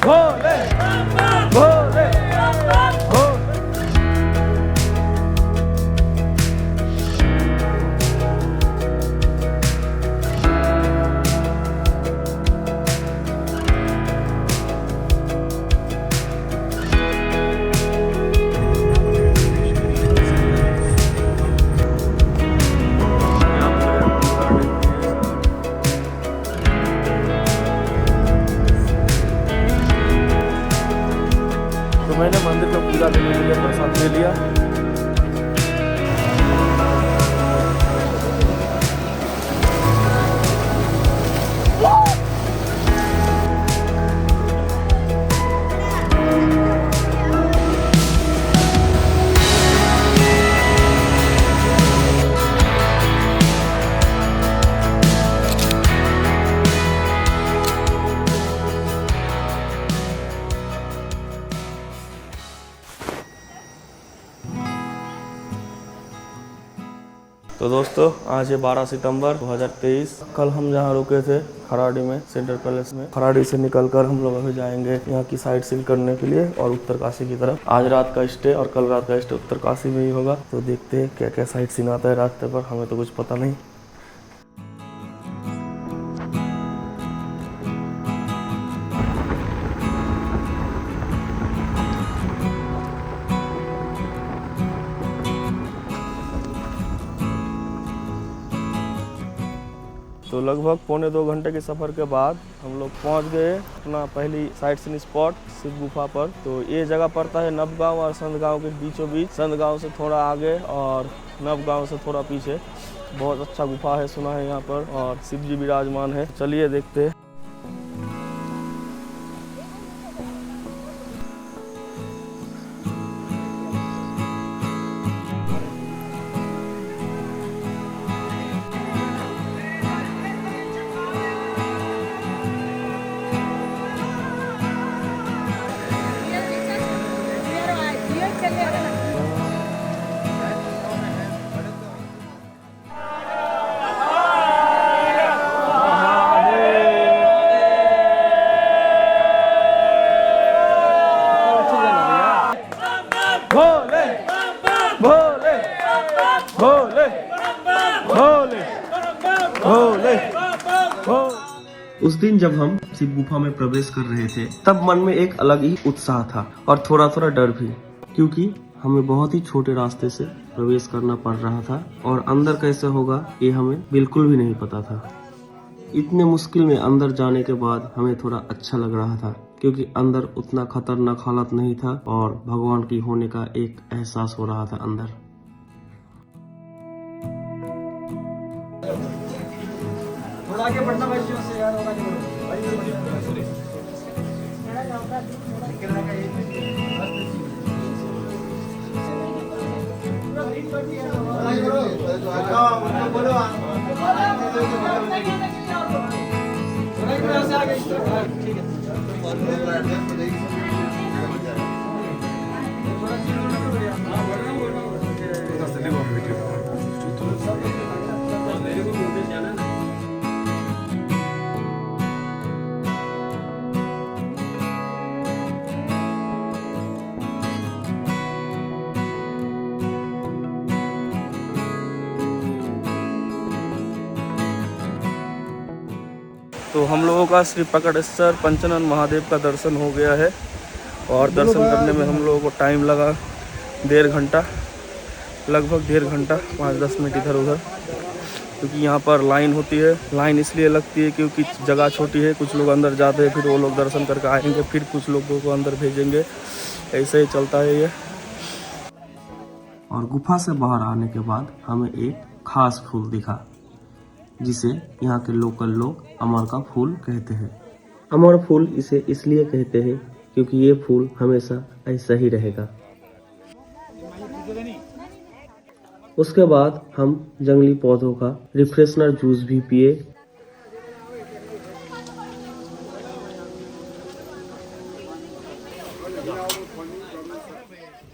भोले भोले भोले। तो मैंने मंदिर में पूजा देने के लिए प्रसाद ले लिया। तो दोस्तों आज है 12 सितंबर 2023। कल हम जहाँ रुके थे खराड़ी में, सेंट्रल पैलेस में, खराड़ी से निकलकर हम लोग अभी जाएंगे यहाँ की साइट सीइंग करने के लिए और उत्तरकाशी की तरफ। आज रात का स्टे और कल रात का स्टे उत्तरकाशी में ही होगा। तो देखते हैं क्या क्या साइट सीइंग आता है रास्ते पर, हमें तो कुछ पता नहीं। तो लगभग पौने 2 घंटे के सफ़र के बाद हम लोग पहुंच गए अपना पहली साइट सीइंग स्पॉट शिव गुफा पर। तो ये जगह पड़ता है नवगांव और संतगांव के बीचों बीच, संतगांव से थोड़ा आगे और नवगांव से थोड़ा पीछे। बहुत अच्छा गुफा है सुना है यहाँ पर, और शिव जी विराजमान है। चलिए देखते हैं। भोले भोले भोले भोले भोले भोले। उस दिन जब हम शिव गुफा में प्रवेश कर रहे थे तब मन में एक अलग ही उत्साह था और थोड़ा थोड़ा डर भी, क्योंकि हमें बहुत ही छोटे रास्ते से प्रवेश करना पड़ रहा था और अंदर कैसे होगा ये हमें बिल्कुल भी नहीं पता था। इतने मुश्किल में अंदर जाने के बाद हमें थोड़ा अच्छा लग रहा था, क्योंकि अंदर उतना खतरनाक हालत नहीं था और भगवान की होने का एक एहसास हो रहा था अंदर। थोड़ा आगे बढ़ना भाई से यार, होगा तो हम लोगों का श्री पकड़ेश्वर पंचनन महादेव का दर्शन हो गया है, और दर्शन करने में हम लोगों को टाइम लगा 1.5 घंटा, लगभग 1.5 घंटा, 5-10 मिनट इधर उधर, क्योंकि यहाँ पर लाइन होती है। लाइन इसलिए लगती है क्योंकि जगह छोटी है, कुछ लोग अंदर जाते हैं, फिर वो लोग दर्शन करके आएंगे, फिर कुछ लोगों को अंदर भेजेंगे, ऐसे ही चलता है ये। और गुफा से बाहर आने के बाद हमें एक खास फूल दिखा, जिसे यहाँ के लोकल लोग अमर का फूल कहते हैं। अमर फूल इसे इसलिए कहते हैं क्योंकि ये फूल हमेशा ऐसा ही रहेगा। उसके बाद हम जंगली पौधों का रिफ्रेशनर जूस भी पिए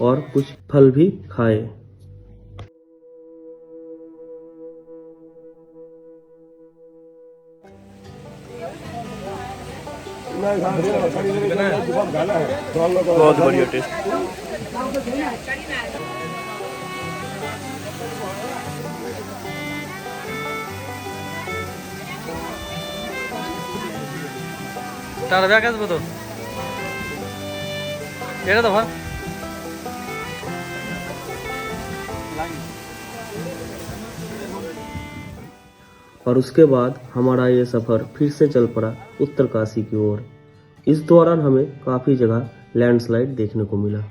और कुछ फल भी खाए। बहुत बढ़िया टेस्ट। तार ब्याह कैसे बताओ ये तो भाई और उसके बाद हमारा ये सफ़र फिर से चल पड़ा उत्तरकाशी की ओर। इस दौरान हमें काफ़ी जगह लैंडस्लाइड देखने को मिला।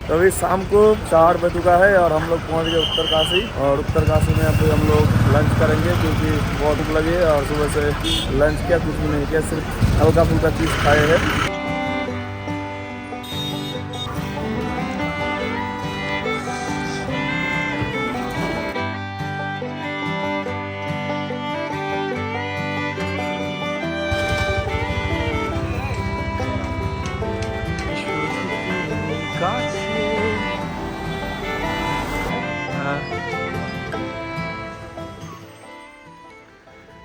तो अभी शाम को 4 बज चुका है और हम लोग पहुंच गए उत्तरकाशी। और उत्तरकाशी में अभी हम लोग लंच करेंगे क्योंकि बहुत भूख लगी है और सुबह से लंच किया कुछ भी नहीं किया, सिर्फ हल्का फुल्का चीज़ खाए हैं।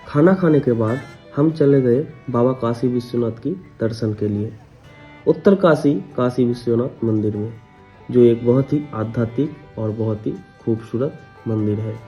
खाना खाने के बाद हम चले गए बाबा काशी विश्वनाथ की दर्शन के लिए उत्तरकाशी काशी विश्वनाथ मंदिर में, जो एक बहुत ही आध्यात्मिक और बहुत ही खूबसूरत मंदिर है।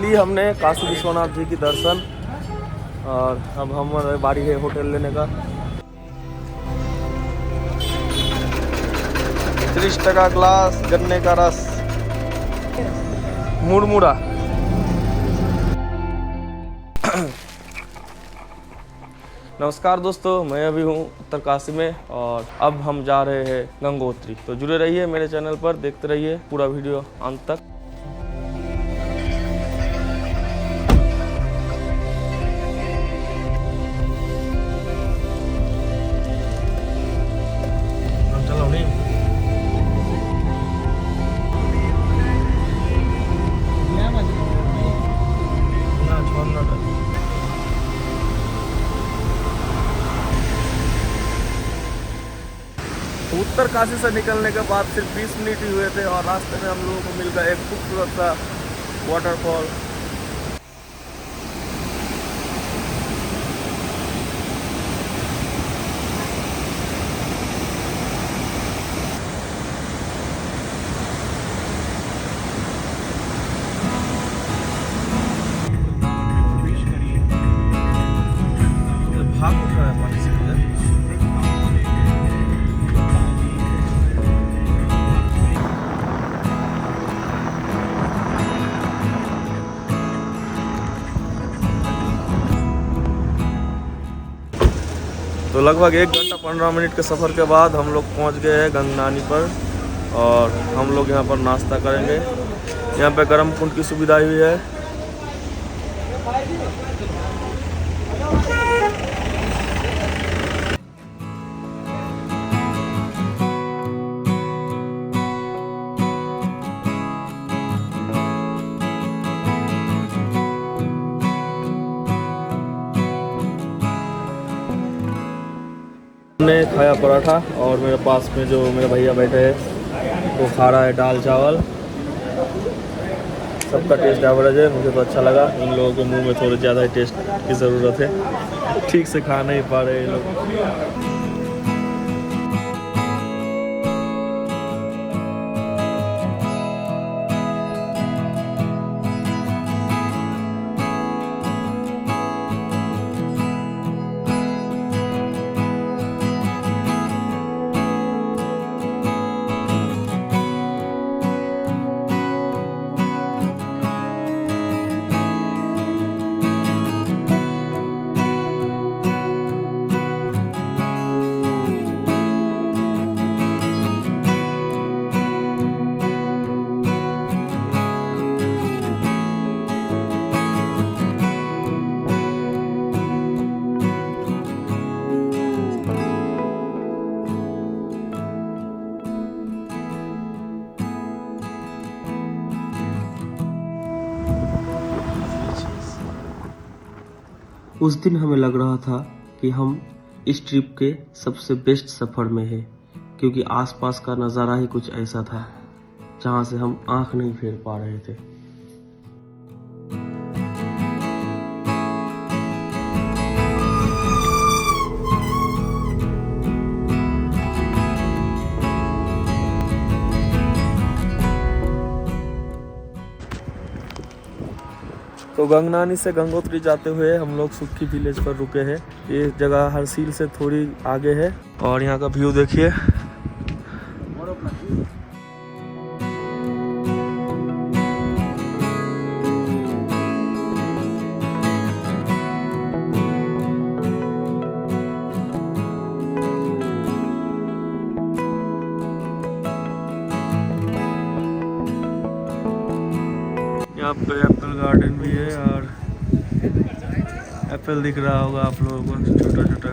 लिए हमने काशी विश्वनाथ जी की दर्शन और अब हमारे बारी है होटल लेने का। 30 टका ग्लास गन्ने का रस मुड़मुड़ा। नमस्कार दोस्तों, मैं अभी हूँ उत्तरकाशी में और अब हम जा रहे हैं गंगोत्री। तो जुड़े रहिए मेरे चैनल पर, देखते रहिए पूरा वीडियो अंत तक। उत्तरकाशी से निकलने के बाद सिर्फ 20 मिनट ही हुए थे और रास्ते में हम लोगों को मिल गया एक खूबसूरत सा वाटरफॉल। भाग उठ रहा है पानी से। तो लगभग 1 घंटा 15 मिनट के सफ़र के बाद हम लोग पहुंच गए हैं गंगनानी पर और हम लोग यहां पर नाश्ता करेंगे। यहां पे गर्म कुंड की सुविधा भी है। हमने खाया पराठा और मेरे पास में जो मेरे भैया बैठे हैं वो खा रहा है दाल चावल। सबका टेस्ट एवरेज है, मुझे तो अच्छा लगा। इन लोगों के मुंह में थोड़ी ज़्यादा टेस्ट की ज़रूरत है, ठीक से खा नहीं पा रहे ये लोग। उस दिन हमें लग रहा था कि हम इस ट्रिप के सबसे बेस्ट सफ़र में हैं, क्योंकि आसपास का नज़ारा ही कुछ ऐसा था जहां से हम आंख नहीं फेर पा रहे थे। तो गंगनानी से गंगोत्री जाते हुए हम लोग सुक्की विलेज पर रुके हैं। ये जगह हरसील से थोड़ी आगे है और यहाँ का व्यू देखिए। यहाँ पे एप्पल गार्डन भी है और एप्पल दिख रहा होगा आप लोगों को छोटा छोटा।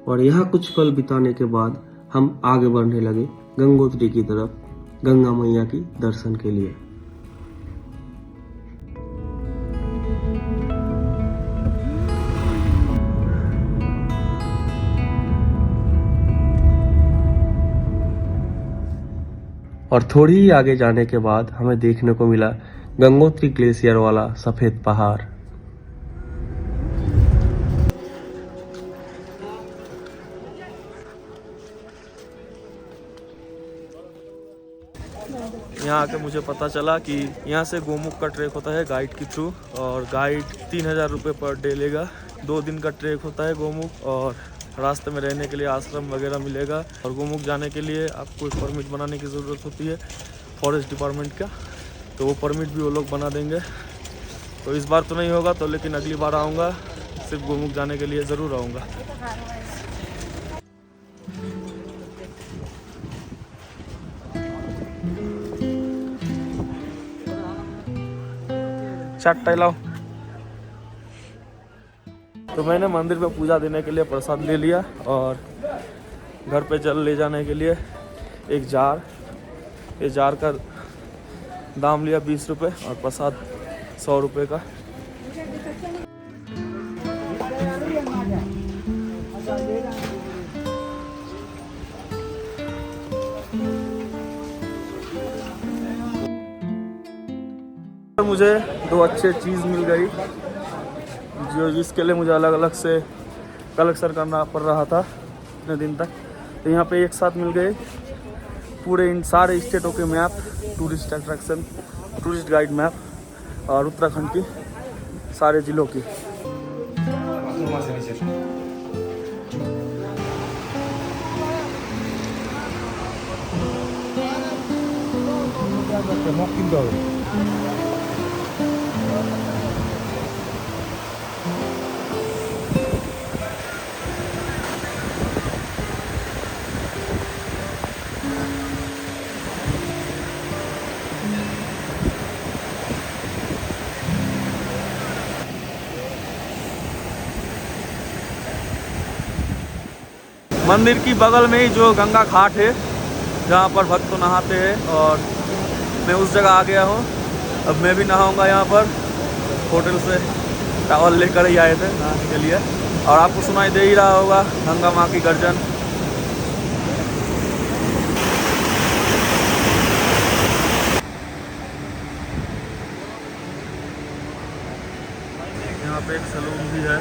और यहाँ कुछ पल बिताने के बाद हम आगे बढ़ने लगे गंगोत्री की तरफ, गंगा मैया की दर्शन के लिए। और थोड़ी ही आगे जाने के बाद हमें देखने को मिला गंगोत्री ग्लेशियर वाला सफेद पहाड़। यहाँ आके मुझे पता चला कि यहाँ से गोमुख का ट्रैक होता है गाइड के थ्रू, और गाइड 3000 रुपये पर डे लेगा। 2 दिन का ट्रैक होता है गोमुख, और रास्ते में रहने के लिए आश्रम वगैरह मिलेगा। और गोमुख जाने के लिए आपको एक परमिट बनाने की ज़रूरत होती है फॉरेस्ट डिपार्टमेंट का, तो वो परमिट भी वो लोग बना देंगे। तो इस बार तो नहीं होगा तो, लेकिन अगली बार आऊँगा, सिर्फ गोमुख जाने के लिए ज़रूर आऊँगा। चाट लाओ। तो मैंने मंदिर पे पूजा देने के लिए प्रसाद ले लिया, और घर पे जल ले जाने के लिए एक जार, ये जार का दाम लिया 20 रुपये और प्रसाद 100 रुपये का। मुझे 2 अच्छे चीज़ मिल गई, जिसके लिए मुझे अलग अलग से कलेक्शन करना पड़ रहा था इतने दिन तक। तो यहाँ पे एक साथ मिल गए पूरे इन सारे स्टेटों के map, tourist attraction, tourist guide map, और उत्तराखंड की सारे ज़िलों की। मंदिर की बगल में ही जो गंगा घाट है, जहाँ पर भक्त नहाते हैं, और मैं उस जगह आ गया हूँ। अब मैं भी नहाऊंगा यहाँ पर। होटल से टावल लेकर ही आए थे नहाने के लिए, और आपको सुनाई दे ही रहा होगा गंगा माँ की गर्जन। यहाँ पे एक सैलून भी है।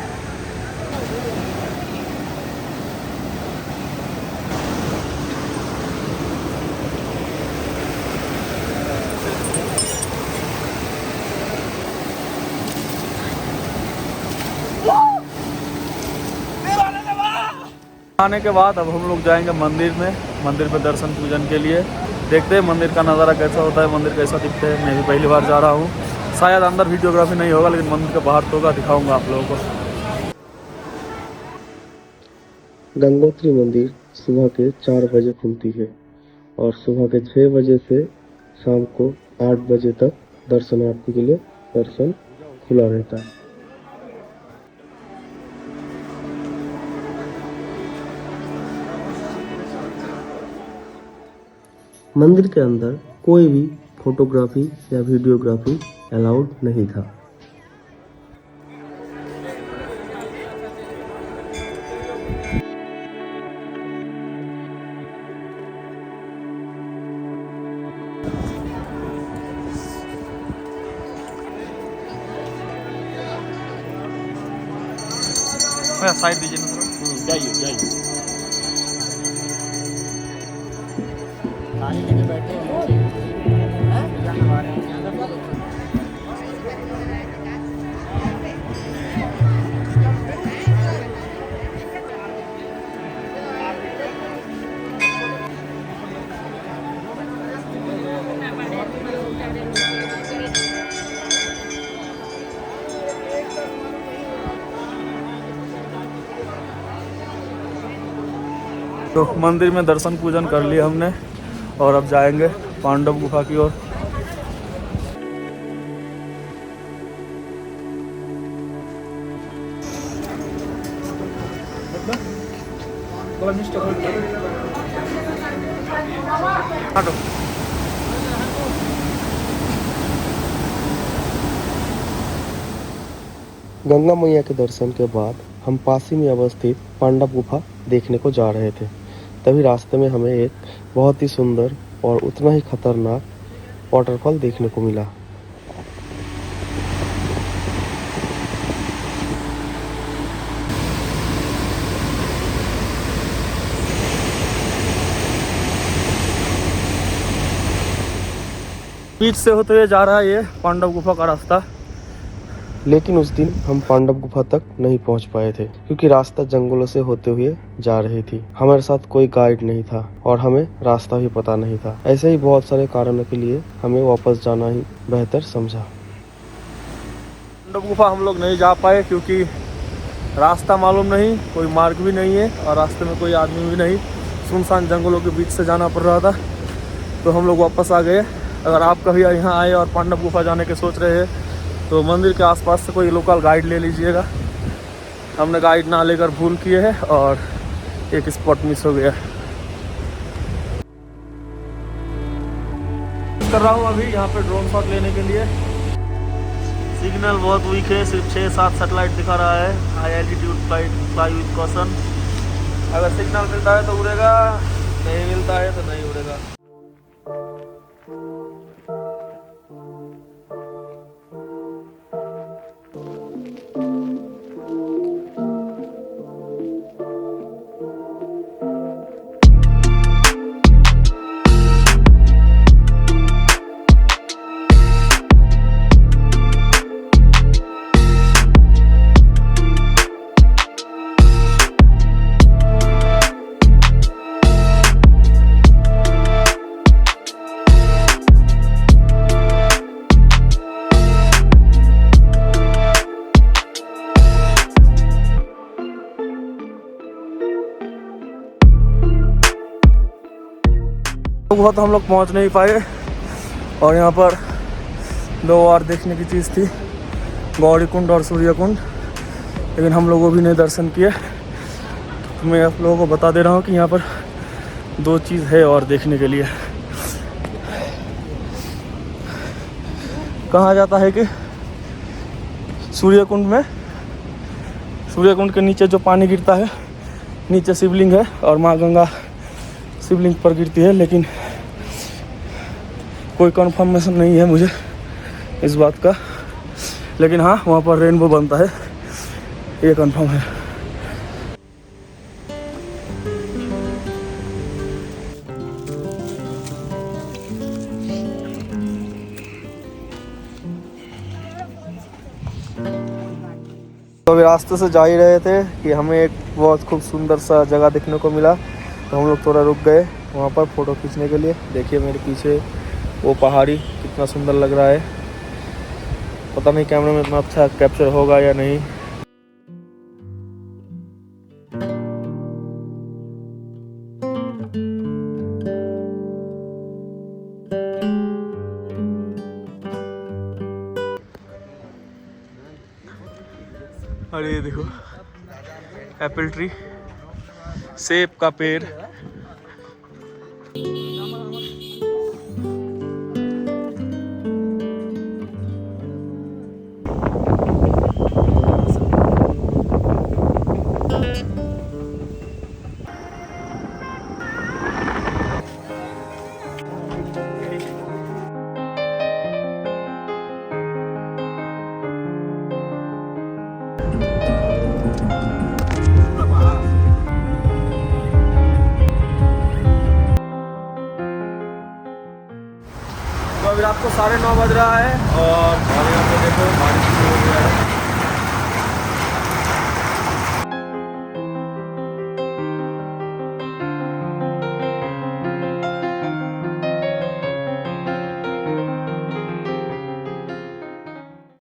आने के बाद अब हम लोग जाएंगे मंदिर में, मंदिर पे दर्शन पूजन के लिए। देखते हैं मंदिर का नज़ारा कैसा होता है, मंदिर कैसा दिखता है। मैं भी पहली बार जा रहा हूँ, शायद अंदर वीडियोग्राफी नहीं होगा, लेकिन मंदिर के बाहर तो होगा, दिखाऊंगा आप लोगों को। गंगोत्री मंदिर सुबह के 4 बजे खुलती है, और सुबह के 6 बजे से शाम को 8 बजे तक दर्शनार्थी के लिए दर्शन खुला रहता है। मंदिर के अंदर कोई भी फोटोग्राफी या वीडियोग्राफी अलाउड नहीं था। भैया साइड दीजिए ना थोड़ा। जाइए जाइए। तो मंदिर में दर्शन पूजन कर लिया हमने और अब जाएंगे पांडव गुफा की ओर। गंगा मैया के दर्शन के बाद हम पास ही में अवस्थित पांडव गुफा देखने को जा रहे थे। तभी रास्ते में हमें एक बहुत ही सुंदर और उतना ही खतरनाक वाटरफॉल देखने को मिला। बीच से होते हुए जा रहा है ये पांडव गुफा का रास्ता। लेकिन उस दिन हम पांडव गुफा तक नहीं पहुंच पाए थे क्योंकि रास्ता जंगलों से होते हुए जा रही थी। हमारे साथ कोई गाइड नहीं था और हमें रास्ता भी पता नहीं था। ऐसे ही बहुत सारे कारणों के लिए हमें वापस जाना ही बेहतर समझा। पांडव गुफा हम लोग नहीं जा पाए क्योंकि रास्ता मालूम नहीं, कोई मार्ग भी नहीं है और रास्ते में कोई आदमी भी नहीं। सुनसान जंगलों के बीच से जाना पड़ रहा था तो हम लोग वापस आ गए। अगर आप कभी यहाँ आए और पांडव गुफा जाने के सोच रहे हैं तो मंदिर के आसपास से कोई लोकल गाइड ले लीजिएगा। हमने गाइड ना लेकर भूल किए हैं और एक स्पॉट मिस हो गया। कर रहा हूँ अभी यहाँ पे ड्रोन शॉट लेने के लिए। सिग्नल बहुत वीक है, सिर्फ 6-7 सैटेलाइट दिखा रहा है। High altitude fly with caution. अगर सिग्नल मिलता है तो उड़ेगा, नहीं मिलता है तो नहीं उड़ेगा। गुफा तो हम लोग पहुंच नहीं पाए और यहाँ पर दो और देखने की चीज़ थी, गौरी कुंड और सूर्य कुंड, लेकिन हम लोगों भी नहीं दर्शन किए। तो मैं आप लोगों को बता दे रहा हूँ कि यहाँ पर दो चीज़ है और देखने के लिए। कहा जाता है कि सूर्य कुंड के नीचे जो पानी गिरता है, नीचे शिवलिंग है और माँ गंगा शिवलिंग पर गिरती है, लेकिन कोई कंफर्मेशन नहीं है मुझे इस बात का। लेकिन हाँ, वहाँ पर रेनबो बनता है, ये कंफर्म है। तो अभी रास्ते से जा ही रहे थे कि हमें एक बहुत खूब सुंदर सा जगह देखने को मिला, तो हम लोग थोड़ा रुक गए वहाँ पर फ़ोटो खींचने के लिए। देखिए मेरे पीछे वो पहाड़ी कितना सुंदर लग रहा है। पता नहीं कैमरे में इतना अच्छा कैप्चर होगा या नहीं। अरे ये देखो एप्पल ट्री, सेब का पेड़। अभी रात को 9:30 बज रहा है और यहाँ पे देखो बारिश शुरू हो गया है।